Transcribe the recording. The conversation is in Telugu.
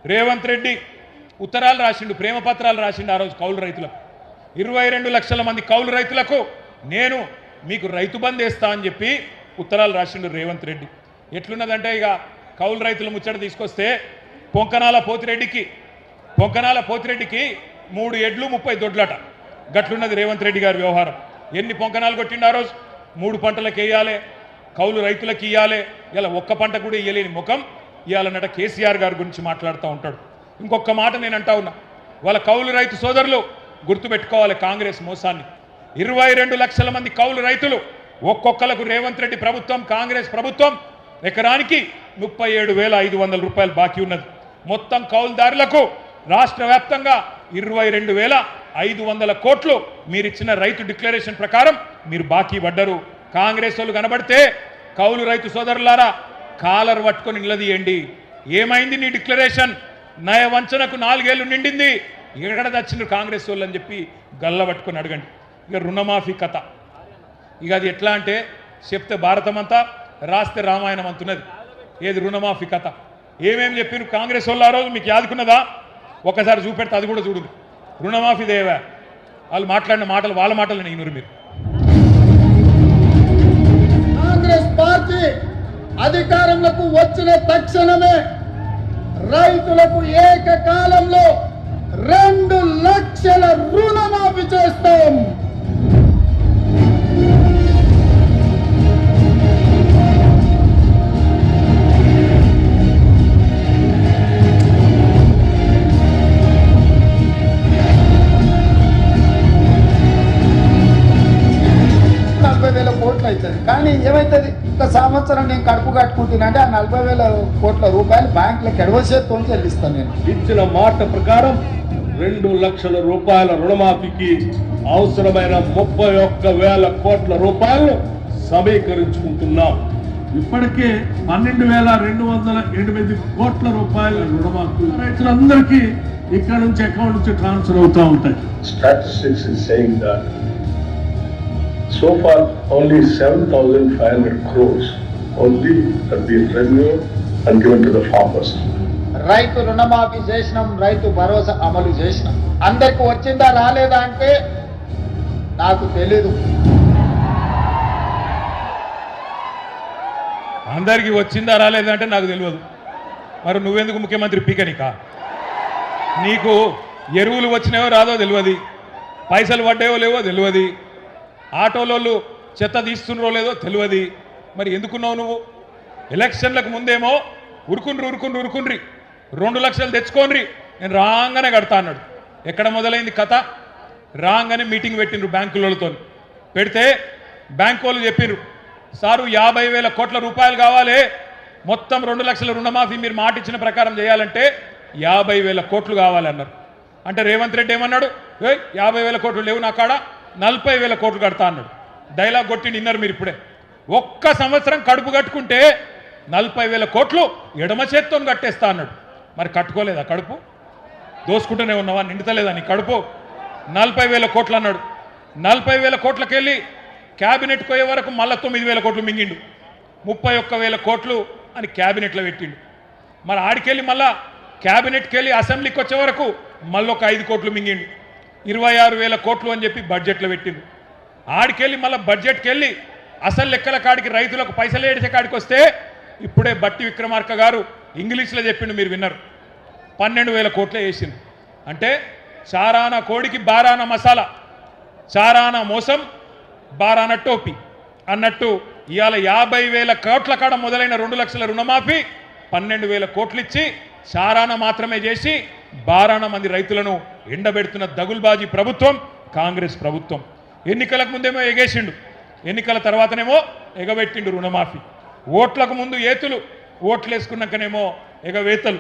రేవంత్ రెడ్డి ఉత్తరాలు రాసిండు, ప్రేమ పత్రాలు రాసిండు ఆ రోజు కౌలు రైతులకు. 22 లక్షల మంది కౌలు రైతులకు నేను మీకు రైతు బంధు వేస్తా అని చెప్పి ఉత్తరాలు రాసిండు రేవంత్ రెడ్డి. ఎట్లున్నదంటే ఇక కౌలు రైతుల ముచ్చట తీసుకొస్తే పొంకనాల పోతిరెడ్డికి 3 ఎడ్లు 30 దొడ్లట. గట్లున్నది రేవంత్ రెడ్డి గారి వ్యవహారం. ఎన్ని పొంకనాలు కొట్టిండు ఆ రోజు? 3 పంటలకు వేయాలి, కౌలు రైతులకు ఇవ్వాలి. ఇలా ఒక్క పంట కూడా ఇవ్వలేని ముఖం ఇవ్వాలన్నట కేసీఆర్ గారి గురించి మాట్లాడుతూ ఉంటాడు. ఇంకొక మాట నేను అంటా ఉన్నా, వాళ్ళ కౌలు రైతు సోదరులు గుర్తుపెట్టుకోవాలి కాంగ్రెస్ మోసాన్ని. 22 లక్షల మంది కౌలు రైతులు ఒక్కొక్కలకు రేవంత్ రెడ్డి ప్రభుత్వం, కాంగ్రెస్ ప్రభుత్వం ఎకరానికి 37,500 రూపాయలు బాకీ ఉన్నది. మొత్తం కౌలుదారులకు రాష్ట్ర వ్యాప్తంగా 22,500 కోట్లు మీరిచ్చిన రైతు డిక్లరేషన్ ప్రకారం మీరు బాకీ పడ్డరు. కాంగ్రెస్ వాళ్ళు కనబడితే కౌలు రైతు సోదరులారా కాలర్ పట్టుకొని నిలదీయండి. ఏమైంది నీ డిక్లరేషన్? నయ వంచనకు 4 ఏళ్ళు నిండింది, ఎక్కడ తెచ్చిండ్రు కాంగ్రెస్ వాళ్ళు అని చెప్పి గల్ల పట్టుకొని అడగండి. ఇక రుణమాఫీ కథ, ఇక అది ఎట్లా అంటే చెప్తే భారతం అంతా రాస్తే రామాయణం అంటున్నది. ఏది రుణమాఫీ కథ? ఏమేమి చెప్పారు కాంగ్రెస్ వాళ్ళు ఆ రోజు మీకు యాదుకున్నదా? ఒకసారి చూపెడితే అది కూడా చూడు. రుణమాఫీ దేవా వాళ్ళు మాట్లాడిన మాటలు వాళ్ళ మాటలు నేను మీరు. కాంగ్రెస్ పార్టీ అధికారంలోకి వచ్చిన తక్షణమే రైతులకు ఏకకాలంలో 2 లక్షల రుణమాఫీ చేస్తాం. అవుతుంది కానీ ఏమవుతుంది? ఒక సంవత్సరం నేను కడుపు కట్టుకుంటున్నా అంటే ఆ 40,000 కోట్ల రూపాయలు బ్యాంకులకు ఎడవసేతో చెల్లిస్తాను. నేను ఇచ్చిన మాట ప్రకారం 2 లక్షల రూపాయల రుణమాఫీకి అవసరమైన 31,000 కోట్ల రూపాయలు సమీకరించుకుంటున్నాం. ఇప్పటికే 12,208 కోట్ల రూపాయల రుణమాఫీ రైతులందరికీ ఇక్కడ నుంచి అకౌంట్ నుంచి ట్రాన్స్ఫర్ అవుతూ ఉంటాయి. Statistics is saying that so far only 7,500 crores only have been renewed and given to the farmers. రైతు రుణమాఫీ చేసినాం, రైతు భరోసా అమలు చేసినాం. అందరికి వచ్చిందా రాలేదా అంటే నాకు తెలీదు. అందరికీ వచ్చిందా రాలేదా అంటే నాకు తెలియదు. మరి నువ్వెందుకు ముఖ్యమంత్రి పీకనికా? నీకు ఎరువులు వచ్చినాయో రాదో తెలియదు, పైసలు పడ్డాయో లేవో తెలియదు, ఆటోలోళ్ళు చెత్త తీస్తున్నారో లేదో తెలియదు. మరి ఎందుకున్నావు నువ్వు? ఎలక్షన్లకు ముందేమో ఉరుకుండ్రి 2 లక్షలు తెచ్చుకోండి నేను రాగానే కడతా అన్నాడు. ఎక్కడ మొదలైంది కథ? రాగానే మీటింగ్ పెట్టిండ్రు బ్యాంకులతో. పెడితే బ్యాంకు వాళ్ళు చెప్పిర్రు, సారు 50,000 కోట్ల రూపాయలు కావాలి, మొత్తం 2 లక్షల రుణమాఫీ మీరు మాట ఇచ్చిన ప్రకారం చేయాలంటే 50,000 కోట్లు కావాలన్నారు. అంటే రేవంత్ రెడ్డి ఏమన్నాడు? 50,000 కోట్లు లేవు నా కాడ, 40,000 కోట్లు కడతా అన్నాడు. డైలాగ్ కొట్టి నిన్నారు మీరు ఇప్పుడే. ఒక్క సంవత్సరం కడుపు కట్టుకుంటే 40,000 కోట్లు ఎడమ చేత్తో కట్టేస్తా అన్నాడు. మరి కట్టుకోలేదా కడుపు? దోసుకుంటూనే ఉన్నావా? నిండుతలేదా నీ కడుపు? 40,000 కోట్లు అన్నాడు. 40,000 కోట్లకి వెళ్ళి క్యాబినెట్కి పోయే వరకు మళ్ళీ 9,000 కోట్లు మింగిండు. 31,000 కోట్లు అని క్యాబినెట్లో పెట్టిండు. మరి ఆడికెళ్ళి మళ్ళా క్యాబినెట్కి వెళ్ళి అసెంబ్లీకి వచ్చే వరకు మళ్ళీ ఒక 5 కోట్లు మింగిండు. 26,000 కోట్లు అని చెప్పి బడ్జెట్లో పెట్టిండు. ఆడికెళ్ళి మళ్ళీ బడ్జెట్కి వెళ్ళి అసలు లెక్కల కాడికి రైతులకు పైసలు ఏడిసే కాడికి వస్తే ఇప్పుడే బట్టి విక్రమార్క గారు ఇంగ్లీష్లో చెప్పిండు, మీరు విన్నారు. 12,000 కోట్లే వేసిండు. అంటే చారానా కోడికి బారానా మసాలా, చారానా మోసం బారానా టోపీ అన్నట్టు ఇవాళ 50,000 కోట్ల కాడ మొదలైన 2 లక్షల రుణమాఫీ 12,000 కోట్లు ఇచ్చి చారానా మాత్రమే చేసి బారానా మంది రైతులను ఎండబెడుతున్న దగుల్బాజీ ప్రభుత్వం కాంగ్రెస్ ప్రభుత్వం. ఎన్నికలకు ముందేమో ఎగేసిండు, ఎన్నికల తర్వాతనేమో ఎగబెట్టిండు రుణమాఫీ. ఓట్లకు ముందు ఏతులు, ఓట్లు వేసుకున్నాకనేమో ఎగవేతలు.